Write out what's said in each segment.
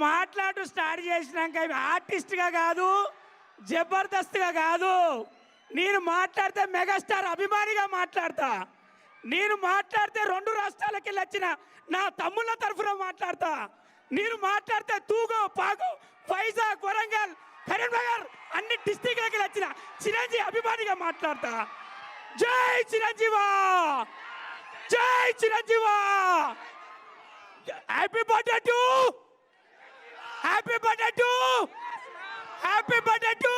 మాట్లాడు స్టార్ట్ చేసినాక ఆర్టిస్ట్గా కాదు, జబర్దస్త్గా కాదు. నేను మాట్లాడితే మెగాస్టార్ అభిమానిగా మాట్లాడతా. నేను మాట్లాడితే 2 రాష్ట్రాలకి వెళ్ళి వచ్చిన నా తమ్ముళ్ళ తరఫున మాట్లాడతా. నేను మాట్లాడితే తూగో, పాగో, వైజాగ్, వరంగల్, కరీంనగర్ అన్ని డిస్టిక్లకి వచ్చిన చిరంజీవి అభిమానిగా మాట్లాడతా. జై చిరంజీవా, జై Chiranjeeva. Happy birthday to, happy birthday to, happy birthday to,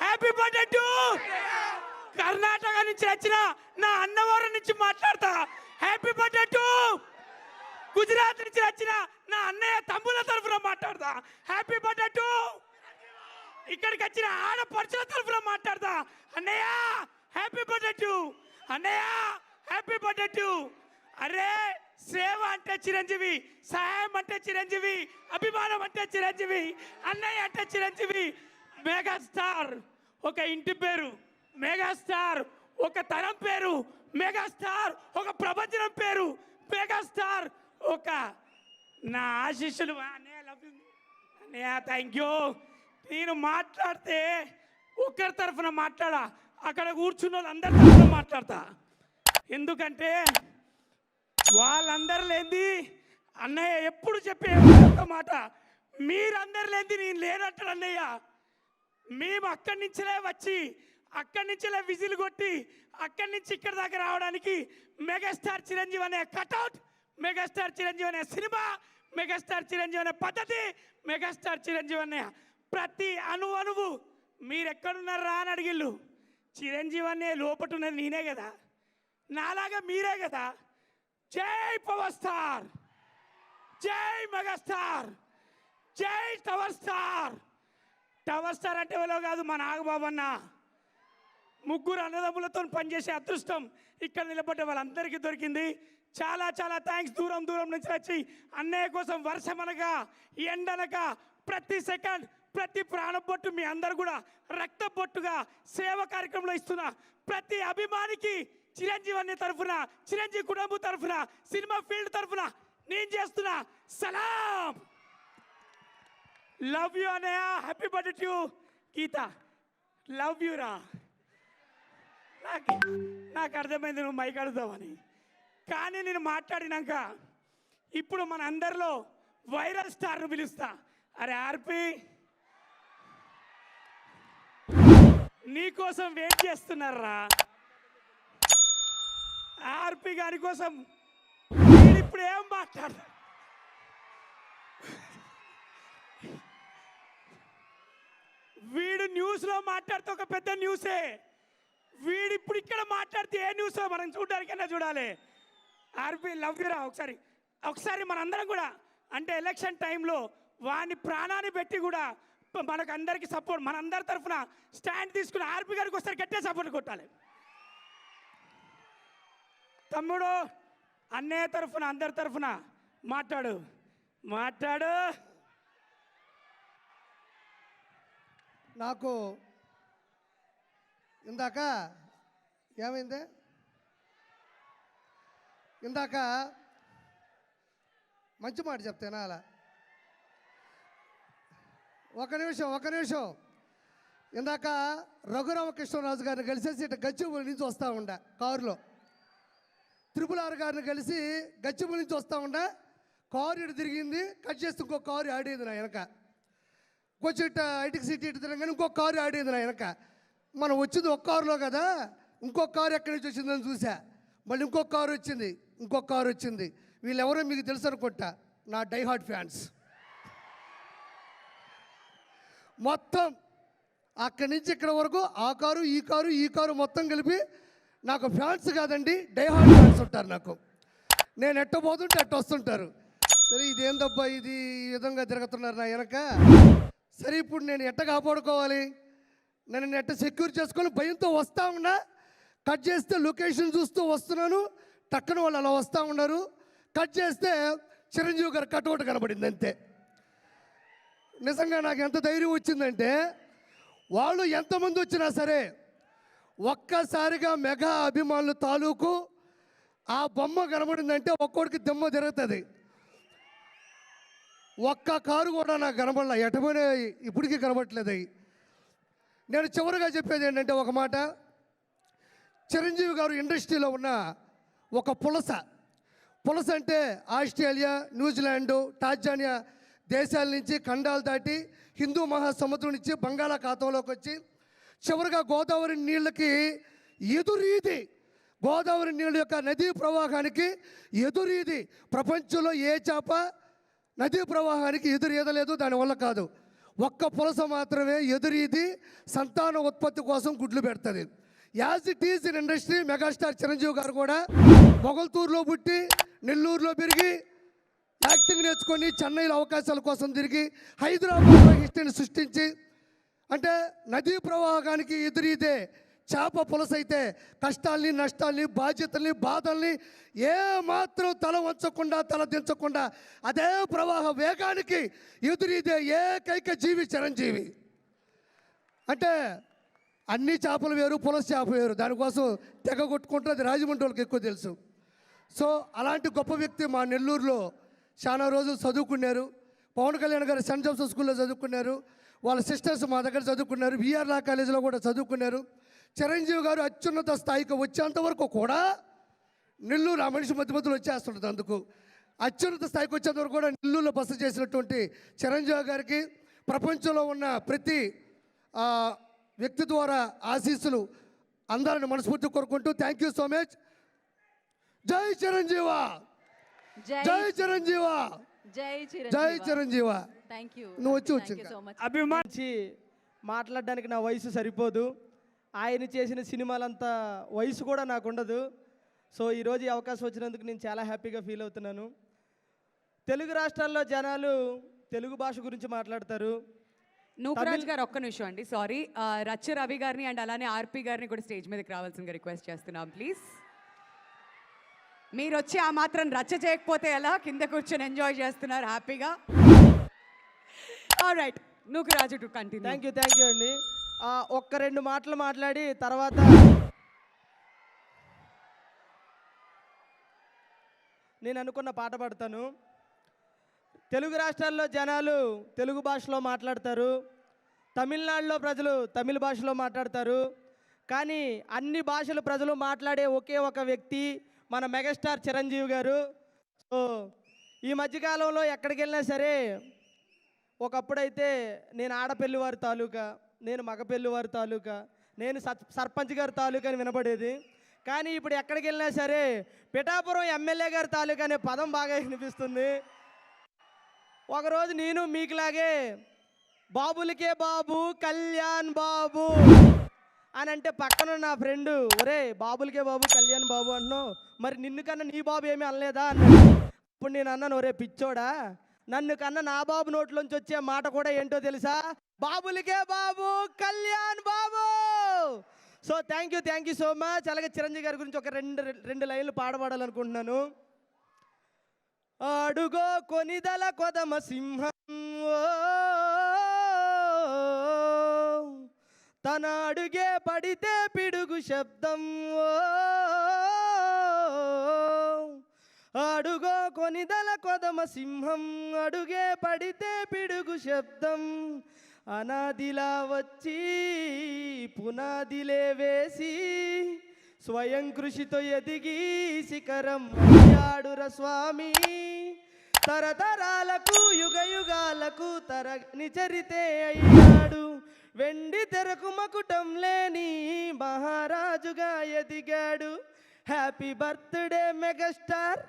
happy birthday to. Karnataka నుంచి వచ్చిన నా అన్నవరం నుంచి మాట్లాడతా. Happy birthday to. గుజరాత్ నుంచి వచ్చిన నా అన్నయ్య తమ్ముల తరఫున మాట్లాడతా. Happy birthday to. ఇక్కడికి వచ్చిన ఆడపడుచుల తరఫున మాట్లాడతా. అన్నయ్య హ్యాపీ బర్త్డే టు, అన్నయ్య హ్యాపీ బర్త్డే టు. అరే సేవ అంటే చిరంజీవి, సహాయం అంటే చిరంజీవి, అభిమానం అంటే చిరంజీవి, అన్నయ్య అంటే చిరంజీవి. మెగాస్టార్ ఒక ఇంటి పేరు, మెగాస్టార్ ఒక తరం పేరు, మెగాస్టార్ ఒక ప్రపంచం పేరు, మెగాస్టార్ ఒక నా ఆశీస్సులు. అన్నయ్య లవ్ యూ అన్నయ్య, థ్యాంక్ యూ. నేను మాట్లాడితే ఒకరి తరఫున మాట్లాడా, అక్కడ కూర్చున్న వాళ్ళందరి తరఫున మాట్లాడతా. ఎందుకంటే వాళ్ళందరు లేనిది అన్నయ్య ఎప్పుడు చెప్పే ఒక మాట, మీరందరు లేనిది నేను లేనంటాడు అన్నయ్య. మేము అక్కడి నుంచిలే వచ్చి, అక్కడి నుంచిలే విజిల్ కొట్టి, అక్కడి నుంచి ఇక్కడ దాకా రావడానికి మెగాస్టార్ చిరంజీవి అనే కటౌట్, మెగాస్టార్ చిరంజీవి అనే సినిమా, మెగాస్టార్ చిరంజీవి అనే పద్ధతి, మెగాస్టార్ చిరంజీవి అనే ప్రతి అణువు మీరు ఎక్కడున్నారా అని అడిగిళ్ళు. చిరంజీవి అనే లోపట ఉన్నది నేనే కదా, నాలాగా మీరే కదా. జై పవర్ స్టార్, జై మెగాస్టార్, జై టవర్ స్టార్. టవర్ స్టార్ అంటే ఎవరో కాదు, మా నాగబాబు అన్న. 3 అన్నదమ్ములతో పనిచేసే అదృష్టం ఇక్కడ నిలబడ్డ వాళ్ళందరికీ దొరికింది. చాలా చాలా థ్యాంక్స్. దూరం నుంచి వచ్చి అన్నయ్య కోసం వర్షమనగా ఎండనగా ప్రతి సెకండ్, ప్రతి ప్రాణబొట్టు మీ అందరు కూడా రక్త బొట్టుగా సేవ కార్యక్రమంలో ఇస్తున్న ప్రతి అభిమానికి చిరంజీవి అనే తరఫున, చిరంజీవి కుటుంబం తరఫున, సినిమా ఫీల్డ్ తరఫున నేను చేస్తున్నా సలాం. లవ్ యూ అన్నయ్య. Happy birthday to Geetha. Love you రా. నాకు అర్థమైంది నువ్వు మైక్ అడుగుతావని. కానీ నేను మాట్లాడినాక ఇప్పుడు మన అందరిలో వైరల్ స్టార్ను పిలుస్తా. అరే ఆర్పి, నీకోసం వెయిట్ చేస్తున్నారా. ఆర్పి గారి కోసం ఇప్పుడు ఏం మాట్లాడు. వీడు న్యూస్లో మాట్లాడితే ఒక పెద్ద న్యూసే. వీడు ఇప్పుడు ఇక్కడ మాట్లాడితే ఏ న్యూసో మనం చూడడానికైనా చూడాలి. ఆర్పి లవ్ యూరా. ఒకసారి మనందరం కూడా అంటే ఎలక్షన్ టైంలో వాని ప్రాణాన్ని పెట్టి కూడా మనకు అందరికి సపోర్ట్, మనందరి తరఫున స్టాండ్ తీసుకుని ఆర్పి గారికి ఒకసారి గట్టిగా సపోర్ట్ కొట్టాలి. తమ్ముడు అన్నయ్య తరఫున, అందరి తరఫున మాట్లాడు. నాకు ఇందాక ఏమైంది, ఇందాక మంచి మాట చెప్తేనా అలా ఒక నిమిషం. ఇందాక రఘురామకృష్ణరాజు గారిని కలిసేసి ఇటు గచ్చిబౌలి నుంచి వస్తూ ఉండ కారులో, RRR గారిని కలిసి గచ్చిబౌలి నుంచి వస్తూ ఉండ కారు ఇటు తిరిగింది, కట్ చేస్తే ఇంకో కారు ఆడేది నా వెనక. కొంచెం ఇటు ఐటికి సిటీ ఇటు తిరగగానే ఇంకో కారు ఆడేది నా వెనక. మనం వచ్చింది ఒక కారులో కదా, ఇంకొక కారు ఎక్కడి నుంచి వచ్చిందని చూసా. మళ్ళీ ఇంకొక కారు వచ్చింది. వీళ్ళెవరో మీకు తెలుసు అనుకుంటా, నా డైహార్డ్ ఫ్యాన్స్. మొత్తం అక్కడి నుంచి ఇక్కడ వరకు ఆ కారు ఈ కారు మొత్తం కలిపి నాకు ఫ్యాన్స్ కాదండి, డైహార్డ్ ఫ్యాన్స్ ఉంటారు నాకు. నేను ఎట్ట పోతుంటే ఎట్ట వస్తుంటారు. సరే ఇదేందబ్బా ఇది, ఈ విధంగా తిరుగుతున్నారు నా వెనక. సరే ఇప్పుడు నేను ఎట్ట కాపాడుకోవాలి, నేను ఎట్ట సెక్యూర్ చేసుకొని భయంతో వస్తూ ఉన్నా. కట్ చేస్తే లొకేషన్ చూస్తూ వస్తున్నాను, టక్కన వాళ్ళు అలా వస్తూ ఉన్నారు. కట్ చేస్తే చిరంజీవి గారు కటౌట్ కనబడింది అంతే. నిజంగా నాకు ఎంత ధైర్యం వచ్చిందంటే, వాళ్ళు ఎంతమంది వచ్చినా సరే ఒక్కసారిగా మెగా అభిమానులు తాలూకు ఆ బొమ్మ కనబడిందంటే ఒక్కొక్కడికి దెమ్మ తిరుగుతుంది. ఒక్క కారు కూడా నాకు కనబడలే, ఎటపోయినా ఇప్పటికీ కనబడట్లేదు అవి. నేను చివరిగా చెప్పేది ఏంటంటే ఒక మాట, చిరంజీవి గారు ఇండస్ట్రీలో ఉన్న ఒక పులస అంటే ఆస్ట్రేలియా, న్యూజిలాండు, టాంజానియా దేశాల నుంచి ఖండాలు దాటి హిందూ మహాసముద్రం నుంచి బంగాళాఖాతంలోకి వచ్చి చివరిగా గోదావరి నీళ్ళకి ఎదురీది, గోదావరి నీళ్ళ యొక్క నదీ ప్రవాహానికి ఎదురీది. ప్రపంచంలో ఏ చేప నదీ ప్రవాహానికి ఎదురీదలేదు, దానివల్ల కాదు. ఒక్క పులస మాత్రమే ఎదురీది సంతాన ఉత్పత్తి కోసం గుడ్లు పెడుతుంది. As it is in industry, megastar Chiranjeevi గారు కూడా మొగల్తూరులో పుట్టి నెల్లూరులో పెరిగి యాక్టింగ్ నేర్చుకొని చెన్నైలో అవకాశాల కోసం తిరిగి హైదరాబాద్లో హిస్టరీని సృష్టించి, అంటే నదీ ప్రవాహానికి ఎదురీదే చేప పులస అయితే కష్టాల్ని, నష్టాల్ని, బాధ్యతల్ని, బాధల్ని ఏ మాత్రం తల వంచకుండా, తల దించకుండా అదే ప్రవాహ వేగానికి ఎదురీదే ఏకైక జీవి చిరంజీవి. అంటే అన్ని చేపలు వేరు, పులస చేప వేరు, దానికోసం తెగ కొట్టుకుంటే అది రాజమండ్రి వాళ్ళకి ఎక్కువ తెలుసు. సో అలాంటి గొప్ప వ్యక్తి మా నెల్లూరులో చాలా రోజులు చదువుకున్నారు. పవన్ కళ్యాణ్ గారు సెంట్ జోసెఫ్ స్కూల్లో చదువుకున్నారు, వాళ్ళ సిస్టర్స్ మా దగ్గర చదువుకున్నారు, విఆర్ లా కాలేజీలో కూడా చదువుకున్నారు. చిరంజీవి గారు అత్యున్నత స్థాయికి వచ్చేంత వరకు కూడా నెల్లూరు, ఆ మనిషి మధ్య మధ్యలో వచ్చేస్తుంటుంది, అందుకు అత్యున్నత స్థాయికి వచ్చేంత వరకు కూడా నెల్లూరులో బస చేసినటువంటి చిరంజీవి గారికి ప్రపంచంలో ఉన్న ప్రతి వ్యక్తి ద్వారా ఆశీస్సులు అందరిని మనస్ఫూర్తి కోరుకుంటూ థ్యాంక్ యూ సో మచ్. జై చిరంజీవ, జై చిరంజీవ, జై చిరంజీవ. నువ్వు వచ్చి అభిమానించి మాట్లాడడానికి నా వయసు సరిపోదు. ఆయన చేసిన సినిమాలంతా వయసు కూడా నాకు ఉండదు. సో ఈరోజు ఈ అవకాశం వచ్చినందుకు నేను చాలా హ్యాపీగా ఫీల్ అవుతున్నాను. తెలుగు రాష్ట్రాల్లో జనాలు తెలుగు భాష గురించి మాట్లాడతారు. నూకరాజ్ గారు ఒక్క నిమిషం అండి, సారీ. రచ్చ రవి గారిని అండ్ అలానే ఆర్పి గారిని కూడా స్టేజ్ మీదకి రావాల్సిందిగా రిక్వెస్ట్ చేస్తున్నాం ప్లీజ్. మీరు వచ్చి ఆ మాత్రం రచ్చ చేయకపోతే ఎలా, కింద కూర్చొని ఎంజాయ్ చేస్తున్నారు హ్యాపీగా. Alright, Nookaraju to continue. Thank you అండి. ఒక్క రెండు మాటలు మాట్లాడి తర్వాత నేను అనుకున్న పాట పాడతాను. తెలుగు రాష్ట్రాల్లో జనాలు తెలుగు భాషలో మాట్లాడతారు, తమిళనాడులో ప్రజలు తమిళ భాషలో మాట్లాడతారు. కానీ అన్ని భాషల ప్రజలు మాట్లాడే ఒకే ఒక వ్యక్తి మన మెగాస్టార్ చిరంజీవి గారు. సో ఈ మధ్యకాలంలో ఎక్కడికి వెళ్ళినా సరే, ఒకప్పుడైతే నేను ఆడపెళ్లివారి తాలూకా, నేను మగపెళ్లివారి తాలూకా, నేను సర్పంచ్ గారి తాలూకా అని వినపడేది. కానీ ఇప్పుడు ఎక్కడికి వెళ్ళినా సరే పిఠాపురం ఎమ్మెల్యే గారి తాలూకా అనే పదం బాగా వినిపిస్తుంది. ఒకరోజు నేను మీకులాగే బాబులకే బాబు, కళ్యాణ్ బాబు అని అంటే పక్కన నా ఫ్రెండు, ఒరే బాబులకే బాబు, కళ్యాణ్ బాబు అంటున్నావు, మరి నిన్ను కన్నా నీ బాబు ఏమీ అనలేదా అన్నాడు. ఇప్పుడు నేను అన్నాను, ఒరే పిచ్చోడా, నన్ను కన్నా నా బాబు నోట్లోంచి వచ్చే మాట కూడా ఏంటో తెలుసా, బాబులకే బాబు, Kalyan Babu. So thank you so much. అలాగే చిరంజీవి గారి గురించి ఒక రెండు లైన్లు పాడబడాలనుకుంటున్నాను. అడుగో కొనిదల కొదమ సింహం, తన అడుగే పడితే పిడుగు శబ్దం, అడుగో కొనిదల కొదమ సింహం, అడుగే పడితే పిడుగు శబ్దం, అనాదిలా వచ్చి పునాదిలే వేసి స్వయం కృషితో ఎదిగి శిఖరం అయ్యాడుర స్వామి, తరతరాలకు యుగ యుగాలకు తరగని చరితే అయ్యాడు, వెండి తెరకు మకుటం లేని మహారాజుగా ఎదిగాడు. హ్యాపీ బర్త్డే మెగాస్టార్,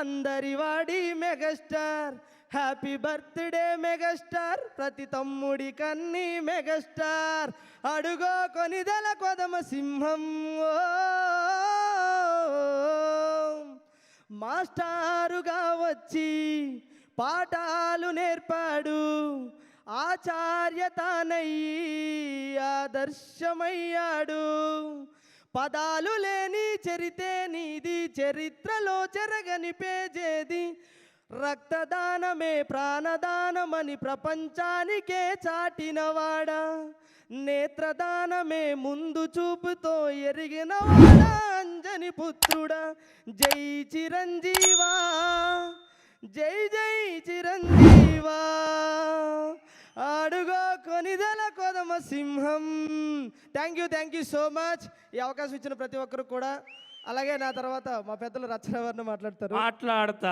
అందరి వాడి మెగాస్టార్, హ్యాపీ బర్త్డే మెగాస్టార్, ప్రతి తమ్ముడి కన్ని మెగాస్టార్, అడుగో కొనిదల కొదమ సింహం. మాస్టారుగా వచ్చి పాఠాలు నేర్పాడు, ఆచార్య తానయ్యి ఆదర్శమయ్యాడు, పదాలు లేని చరితే నీది, చరిత్రలో చెరగని పేజేది, రక్తదానమే ప్రాణదానమని ప్రపంచానికే చాటినవాడా, నేత్రదానమే ముందు చూపుతో ఎరిగినవాడా, అంజని పుత్రుడా, జై చిరంజీవా, జై జై చిరంజీవా అడుగో కొనిదల కొదమ సింహం. Thank you so much. ఈ అవకాశం ఇచ్చిన ప్రతి ఒక్కరు కూడా. అలాగే నా తర్వాత మా పెద్దలు రచనవర్ణ మాట్లాడతారు. మాట్లాడతా.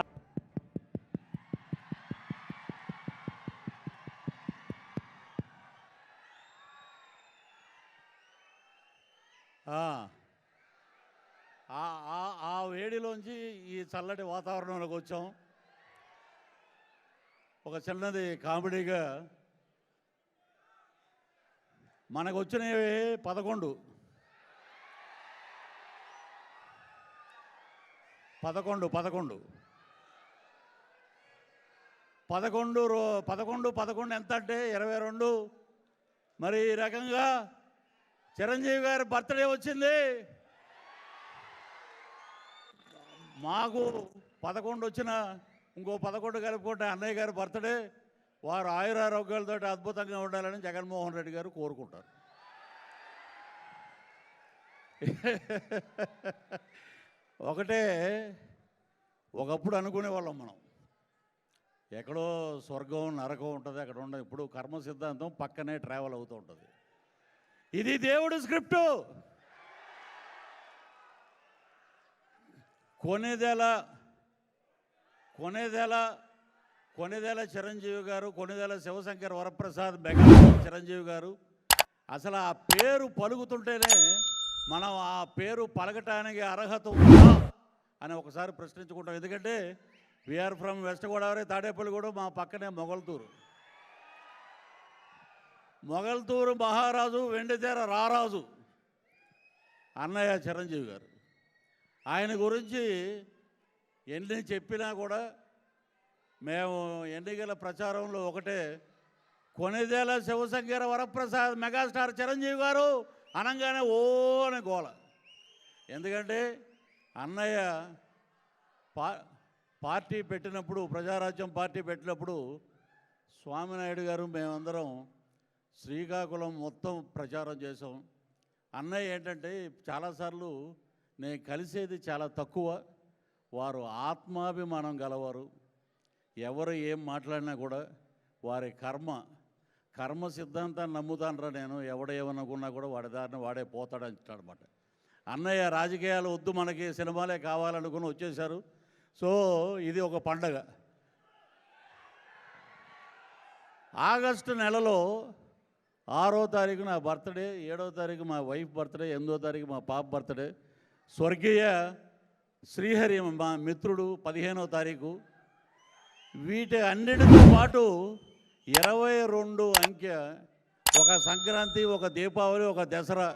ఆ వేడిలోంచి ఈ చల్లటి వాతావరణంలోకి వచ్చాం. ఒక చిన్నది కామెడీగా మనకు వచ్చినవి 11 ఎంత అంటే 22. మరి ఈ రకంగా చిరంజీవి గారి బర్త్డే వచ్చింది. మాకు 11 వచ్చిన ఇంకో 11 కలుపుకుంటే అన్నయ్య గారి బర్త్డే. వారు ఆయురారోగ్యాలతో అద్భుతంగా ఉండాలని జగన్మోహన్ రెడ్డి గారు కోరుకుంటారు. ఒకటే ఒకప్పుడు అనుకునే వాళ్ళం మనం, ఎక్కడో స్వర్గం నరకం ఉంటుంది, అక్కడ ఉండదు. ఇప్పుడు కర్మ సిద్ధాంతం పక్కనే ట్రావెల్ అవుతూ ఉంటుంది. ఇది దేవుడి స్క్రిప్టు. కొనిదెల చిరంజీవి గారు, కొనిదెల శివశంకర్ వరప్రసాద్ మెగా చిరంజీవి గారు. అసలు ఆ పేరు పలుకుతుంటేనే మనం ఆ పేరు పలకటానికి అర్హత ఉందా అని ఒకసారి ప్రశ్నించుకుంటాం. ఎందుకంటే we are from west Godavari, Tadepalligudem, మా పక్కనే మొగల్తూరు మహారాజు, వెండితెర రారాజు అన్నయ్య చిరంజీవి గారు. ఆయన గురించి ఎన్ని చెప్పినా కూడా మేము ఎన్నికల ప్రచారంలో ఒకటే, కొనిదెల శివశంకర వరప్రసాద్ మెగాస్టార్ చిరంజీవి గారు అనంగానే ఓ అని గోల. ఎందుకంటే అన్నయ్య పార్టీ పెట్టినప్పుడు, ప్రజారాజ్యం పార్టీ పెట్టినప్పుడు స్వామినాయుడు గారు మేమందరం శ్రీకాకుళం మొత్తం ప్రచారం చేసాం. అన్నయ్య ఏంటంటే చాలాసార్లు నేను కలిసేది చాలా తక్కువ. వారు ఆత్మాభిమానం గలవారు. ఎవరు ఏం మాట్లాడినా కూడా వారి కర్మ సిద్ధాంతాన్ని నమ్ముతానరా నేను. ఎవడేమనుకున్నా కూడా వాడి దారిని వాడే పోతాడని అనమాట. అన్నయ్య రాజకీయాలు వద్దు, మనకి సినిమాలే కావాలనుకుని వచ్చేశారు. సో ఇది ఒక పండగ. ఆగస్టు నెలలో 6వ తారీఖు నా బర్త్డే, 7వ తారీఖు మా వైఫ్ బర్త్డే, 8వ తారీఖు మా పాప బర్త్డే. స్వర్గీయ శ్రీహరి మా మిత్రుడు 15వ తారీఖు. వీటి అన్నిటితో పాటు 22 అంకె, ఒక సంక్రాంతి, ఒక దీపావళి, ఒక దసరా.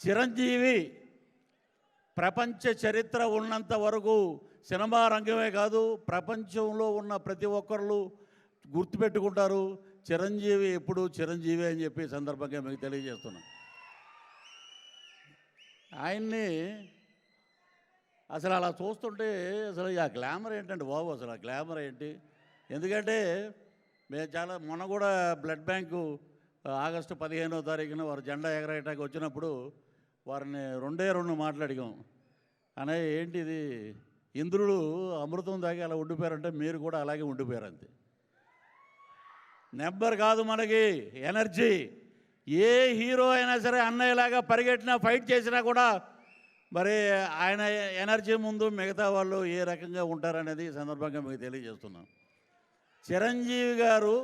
చిరంజీవి ప్రపంచ చరిత్ర ఉన్నంత వరకు సినిమా రంగమే కాదు, ప్రపంచంలో ఉన్న ప్రతి ఒక్కరు గుర్తుపెట్టుకుంటారు చిరంజీవి ఎప్పుడు చిరంజీవి అని చెప్పి సందర్భంగా మీకు తెలియజేస్తున్నాను. ఆయన్ని అసలు అలా చూస్తుంటే అసలు ఆ గ్లామర్ ఏంటంటే బాబు, అసలు ఆ గ్లామర్ ఏంటి? ఎందుకంటే మేము మొన్న కూడా బ్లడ్ బ్యాంకు ఆగస్టు 15వ తారీఖున వారు జెండా ఎగరేయటానికి వచ్చినప్పుడు వారిని 2 మాట్లాడిగాం. అనే ఏంటిది, ఇంద్రుడు అమృతం తాగి అలా ఉండిపోయారంటే మీరు కూడా అలాగే ఉండిపోయారు అంతే. నెంబర్ కాదు మనకి ఎనర్జీ. ఏ హీరో అయినా సరే అన్నయ్యలాగా పరిగెట్టినా, ఫైట్ చేసినా కూడా మరి ఆయన ఎనర్జీ ముందు మిగతా వాళ్ళు ఏ రకంగా ఉంటారనేది ఈ సందర్భంగా మీకు తెలియజేస్తున్నాం. చిరంజీవి గారు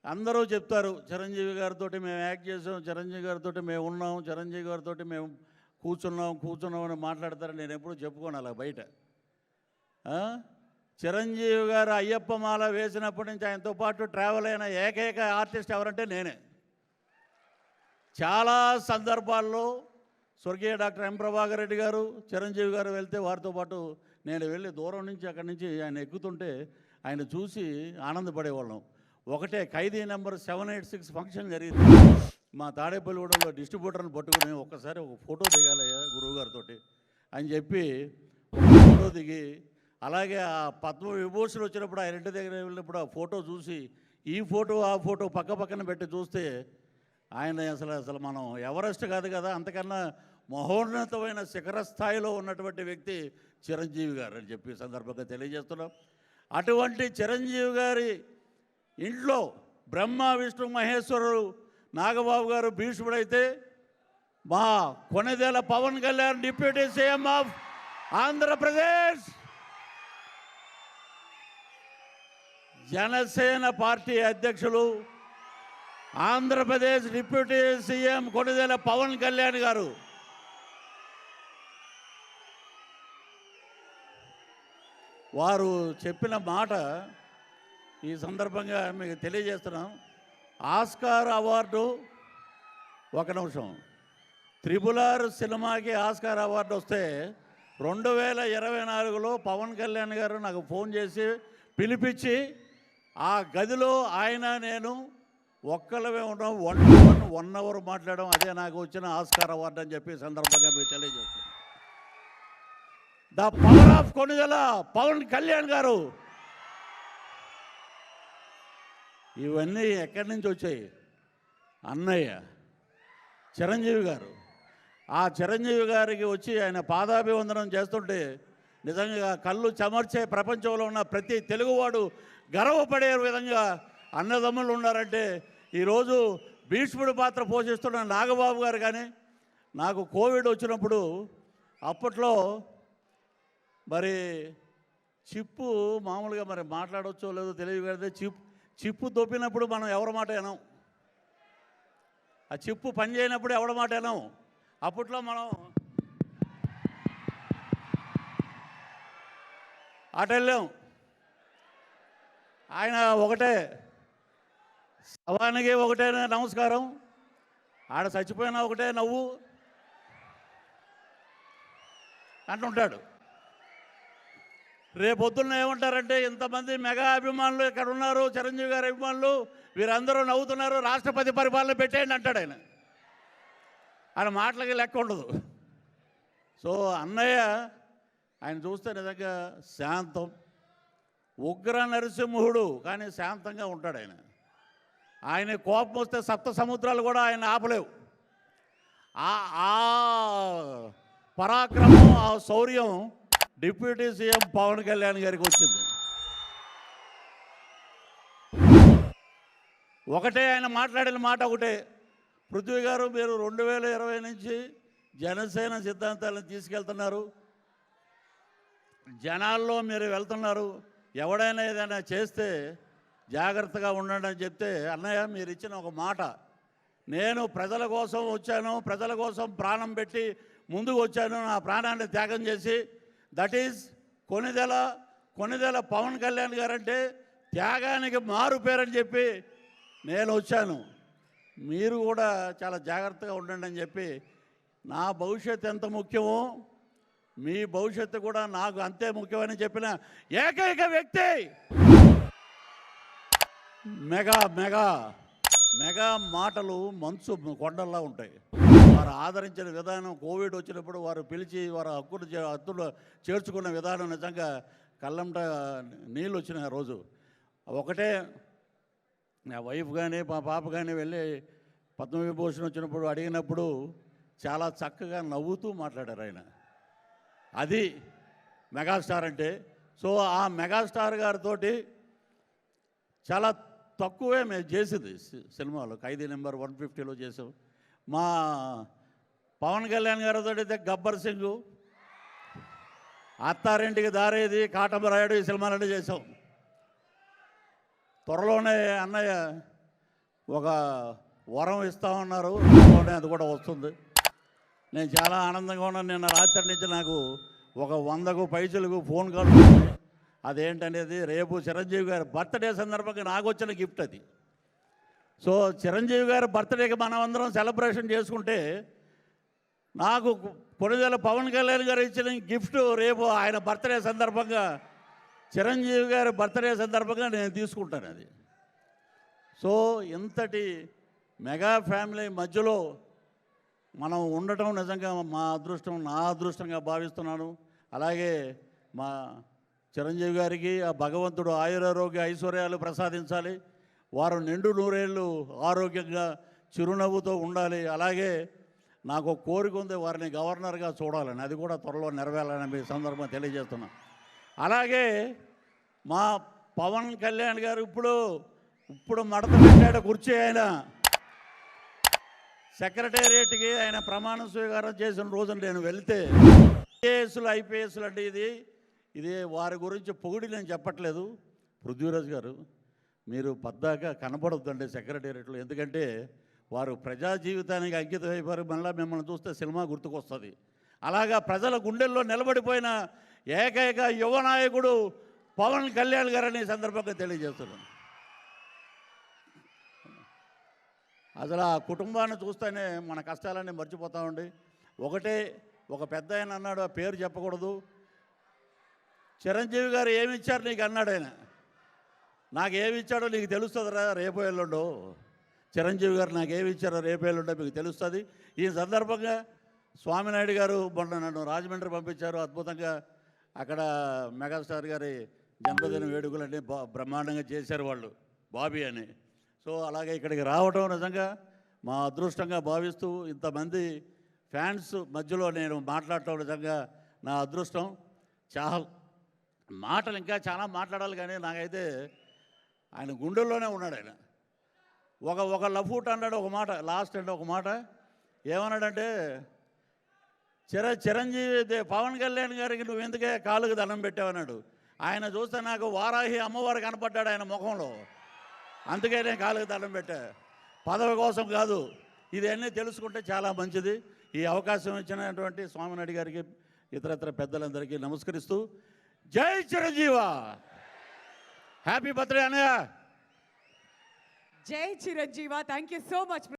అందరూ చెప్తారు, చిరంజీవి గారితో మేము యాక్ట్ చేసాం, చిరంజీవి గారితో మేము ఉన్నాం, చిరంజీవి గారితో మేము కూర్చున్నాం అని మాట్లాడతారు. నేను ఎప్పుడూ చెప్పుకోను అలా బయట. చిరంజీవి గారు అయ్యప్ప మాల వేసినప్పటి నుంచి ఆయనతో పాటు ట్రావెల్ అయిన ఏకైక ఆర్టిస్ట్ ఎవరంటే నేనే. చాలా సందర్భాల్లో స్వర్గీయ డాక్టర్ ఎం ప్రభాకర్ రెడ్డి గారు, చిరంజీవి గారు వెళ్తే వారితో పాటు నేను వెళ్ళి దూరం నుంచి అక్కడి నుంచి ఆయన ఎక్కుతుంటే ఆయన చూసి ఆనందపడేవాళ్ళం. ఒకటే ఖైదీ నెంబర్ 786 ఫంక్షన్ జరిగింది. మా తాడేపల్లిగూడెంలో డిస్ట్రిబ్యూటర్ని పట్టుకుని ఒక్కసారి ఒక ఫోటో దిగాలయ్యా గురువుగారితో అని చెప్పి ఒక ఫోటో దిగి, అలాగే ఆ పద్మ విభూషణ్ వచ్చినప్పుడు ఆయన ఇంటి దగ్గర వెళ్ళినప్పుడు ఆ ఫోటో చూసి ఈ ఫోటో ఆ ఫోటో పక్కన పెట్టి చూస్తే ఆయన అసలు మనం ఎవరెస్ట్ కాదు కదా, అంతకన్నా మహోన్నతమైన శిఖర స్థాయిలో ఉన్నటువంటి వ్యక్తి చిరంజీవి గారు అని చెప్పి ఈ సందర్భంగా తెలియజేస్తున్నాం. అటువంటి చిరంజీవి గారి ఇంట్లో బ్రహ్మ విష్ణు మహేశ్వరుడు నాగబాబు గారు భీష్ముడైతే మా Konidela Pawan Kalyan deputy CM of Andhra Pradesh Janasena party అధ్యక్షులు ఆంధ్రప్రదేశ్ డిప్యూటీ సీఎం కొనిదెల పవన్ కళ్యాణ్ గారు వారు చెప్పిన మాట ఈ సందర్భంగా మీకు తెలియజేస్తున్నాం. ఆస్కార్ అవార్డు, ఒక నిమిషం, త్రిబుల్ ఆర్ సినిమాకి ఆస్కార్ అవార్డు వస్తే 2024లో పవన్ కళ్యాణ్ గారు నాకు ఫోన్ చేసి పిలిపించి ఆ గదిలో ఆయన నేను ఒక్కళ్ళమే ఉన్నాం, 1 అవర్ మాట్లాడడం, అదే నాకు వచ్చిన ఆస్కార్ అవార్డు అని చెప్పి సందర్భంగా మీకు తెలియజేస్తున్నాం. The power of Konidela Pawan Kalyan garu. ఇవన్నీ ఎక్కడి నుంచి వచ్చాయి? అన్నయ్య చిరంజీవి గారు. ఆ చిరంజీవి గారికి వచ్చి ఆయన పాదాభివందనం చేస్తుంటే నిజంగా కళ్ళు చెమర్చే ప్రపంచంలో ఉన్న ప్రతి తెలుగువాడు గర్వపడే విధంగా అన్నదమ్ములు ఉన్నారంటే ఈరోజు భీష్ముడి పాత్ర పోషిస్తున్న నాగబాబు గారు. కానీ నాకు కోవిడ్ వచ్చినప్పుడు అప్పట్లో మరి చిప్పు మామూలుగా మరి మాట్లాడవచ్చో లేదో తెలియదు కదా, చిప్పు దొప్పినప్పుడు మనం ఎవరి మాట వినం, ఆ చిప్పు పని చేయనప్పుడు ఎవరి మాట వినం. అప్పట్లో మనం అటు వెళ్ళాం, ఆయన ఒకటే శవానికి ఒకటే నమస్కారం, ఆడ చచ్చిపోయినా ఒకటే నవ్వు అంటుంటాడు. రేపొద్దున్న ఏమంటారంటే ఇంతమంది మెగా అభిమానులు ఇక్కడ ఉన్నారు, చిరంజీవి గారి అభిమానులు, వీరందరూ నవ్వుతున్నారు, రాష్ట్రపతి పరిపాలన పెట్టేయండి అంటాడు ఆయన. ఆయన మాటలకి లెక్క ఉండదు. సో అన్నయ్య ఆయన చూస్తే నిజంగా శాంతం, ఉగ్ర నరసింహుడు, కానీ శాంతంగా ఉంటాడు ఆయన. ఆయన కోపం వస్తే సప్త సముద్రాలు కూడా ఆయన ఆపలేవు. ఆ పరాక్రమం, ఆ శౌర్యం డిప్యూటీ సీఎం పవన్ కళ్యాణ్ గారికి వచ్చింది. ఒకటే ఆయన మాట్లాడిన మాట ఒకటే, పృథ్వీ గారు మీరు 2020 నుంచి జనసేన సిద్ధాంతాలను తీసుకెళ్తున్నారు, జనాల్లో మీరు వెళ్తున్నారు, ఎవడైనా ఏదైనా చేస్తే జాగ్రత్తగా ఉండండి అని చెప్తే, అన్నయ్య మీరు ఇచ్చిన ఒక మాట, నేను ప్రజల కోసం వచ్చాను, ప్రజల కోసం ప్రాణం పెట్టి ముందుకు వచ్చాను, నా ప్రాణాన్ని త్యాగం చేసి, దట్ ఈజ్ కొనిదెల పవన్ కళ్యాణ్ గారంటే త్యాగానికి మారు పేరని చెప్పి నేను వచ్చాను, మీరు కూడా చాలా జాగ్రత్తగా ఉండండి అని చెప్పి, నా భవిష్యత్తు ఎంత ముఖ్యమో మీ భవిష్యత్తు కూడా నాకు అంతే ముఖ్యమని చెప్పిన ఏకైక వ్యక్తి మెగా మెగా మెగా మాటలు మంచు కొండల్లా ఉంటాయి. వారు ఆదరించిన విధానం, కోవిడ్ వచ్చినప్పుడు వారు పిలిచి వారు హక్కులు చేర్చుకున్న విధానం నిజంగా కళ్ళంట నీళ్ళు వచ్చిన రోజు. ఒకటే నా వైఫ్ కానీ మా పాప కానీ వెళ్ళి పద్మవిభూషణ్ వచ్చినప్పుడు అడిగినప్పుడు చాలా చక్కగా నవ్వుతూ మాట్లాడారు ఆయన. అది మెగాస్టార్ అంటే. సో ఆ మెగాస్టార్ గారితో చాలా తక్కువే మేము చేసింది సినిమాలో. ఖైదీ నెంబర్ 150లో చేసాం. మా పవన్ కళ్యాణ్ గారితో అయితే గబ్బర్ సింగ్, అత్తారింటికి దారేది, కాటమరాయుడు ఈ సినిమాలన్నీ చేసాం. త్వరలోనే అన్నయ్య ఒక వరం ఇస్తామన్నారు, అది కూడా వస్తుంది. నేను చాలా ఆనందంగా ఉన్నాను. నిన్న రాత్రి నుంచి నాకు ఒక 100కు పైసలకు ఫోన్ కాల్ వచ్చింది. అదేంటనేది రేపు చిరంజీవి గారి బర్త్డే సందర్భంగా నాకు వచ్చిన గిఫ్ట్ అది. సో చిరంజీవి గారి బర్త్డేకి మనం అందరం సెలబ్రేషన్ చేసుకుంటే నాకు కొనిదెల పవన్ కళ్యాణ్ గారు ఇచ్చిన గిఫ్ట్ రేపు ఆయన బర్త్డే సందర్భంగా, చిరంజీవి గారి బర్త్డే సందర్భంగా నేను తీసుకుంటాను అది. సో ఇంతటి మెగా ఫ్యామిలీ మధ్యలో మనం ఉండటం నిజంగా మా అదృష్టం, నా అదృష్టంగా భావిస్తున్నాను. అలాగే మా చిరంజీవి గారికి ఆ భగవంతుడు ఆయురారోగ్య ఐశ్వర్యాలు ప్రసాదించాలి. వారు నిండు నూరేళ్ళు ఆరోగ్యంగా చిరునవ్వుతో ఉండాలి. అలాగే నాకు ఒక కోరిక ఉంది, వారిని గవర్నర్గా చూడాలని. అది కూడా త్వరలో నెరవేరాలని మీ సందర్భంగా తెలియజేస్తున్నా. అలాగే మా పవన్ కళ్యాణ్ గారు ఇప్పుడు మడత పెట్టాడు కుర్చీ. ఆయన సెక్రటేరియట్కి ఆయన ప్రమాణ స్వీకారం చేసిన రోజున నేను వెళ్తే ఐఏఎస్లు ఐపీఎస్లు అంటే ఇది వారి గురించి పొగిడి నేను చెప్పట్లేదు. పృథ్వీరాజ్ గారు, మీరు పద్దాక కనపడొద్దండి సెక్రటేరియట్లో, ఎందుకంటే వారు ప్రజా జీవితానికి అంకితం అయిపోయారు. మళ్ళీ మిమ్మల్ని చూస్తే సినిమా గుర్తుకొస్తుంది. అలాగా ప్రజల గుండెల్లో నిలబడిపోయిన ఏకైక యువ నాయకుడు పవన్ కళ్యాణ్ గారని ఈ సందర్భంగా తెలియజేస్తున్నాను. అసలు ఆ కుటుంబాన్ని చూస్తేనే మన కష్టాలన్నీ మర్చిపోతామండి. ఒక పెద్ద ఆయన అన్నాడు, ఆ పేరు చెప్పకూడదు, చిరంజీవి గారు ఏమి ఇచ్చారు నీకు అన్నాడు ఆయన. నాకు ఏమి ఇచ్చాడో నీకు తెలుస్తుందిరా రేపు ఎల్లుండో. చిరంజీవి గారు నాకు ఏమి ఇచ్చారో రేపు ఎల్లుండో మీకు తెలుస్తుంది. ఈ సందర్భంగా స్వామినాయుడు గారు మొన్న నన్ను రాజమండ్రి పంపించారు. అద్భుతంగా అక్కడ మెగాస్టార్ గారి జన్మదిన వేడుకలన్నీ బ్రహ్మాండంగా చేశారు వాళ్ళు, బాబీ అని. సో అలాగే ఇక్కడికి రావడం నిజంగా మా అదృష్టంగా భావిస్తూ, ఇంతమంది ఫ్యాన్స్ మధ్యలో నేను మాట్లాడటం నిజంగా నా అదృష్టం. చాలా మాటలు ఇంకా చాలా మాట్లాడాలి, కానీ నాకైతే ఆయన గుండెల్లోనే ఉన్నాడు. ఆయన ఒక లఫూట్ అన్నాడు, ఒక మాట లాస్ట్ అంటే ఒక మాట ఏమన్నాడంటే, చిరంజీవి పవన్ కళ్యాణ్ గారికి నువ్వు ఎందుకే కాలుకు దండం పెట్టావన్నాడు. ఆయన చూస్తే నాకు వారాహి అమ్మవారు కనపడ్డాడు ఆయన ముఖంలో, అందుకే నేను కాలుకు దండం పెట్టా. పదవి కోసం కాదు, ఇదన్నీ తెలుసుకుంటే చాలా మంచిది. ఈ అవకాశం ఇచ్చినటువంటి స్వామినాయుడు గారికి, ఇతరత్ర పెద్దలందరికీ నమస్కరిస్తూ, జై చిరంజీవ, హ్యాపీ బర్త్డే అన్నయ్య. జై Chiranjeeva. Thank you so much.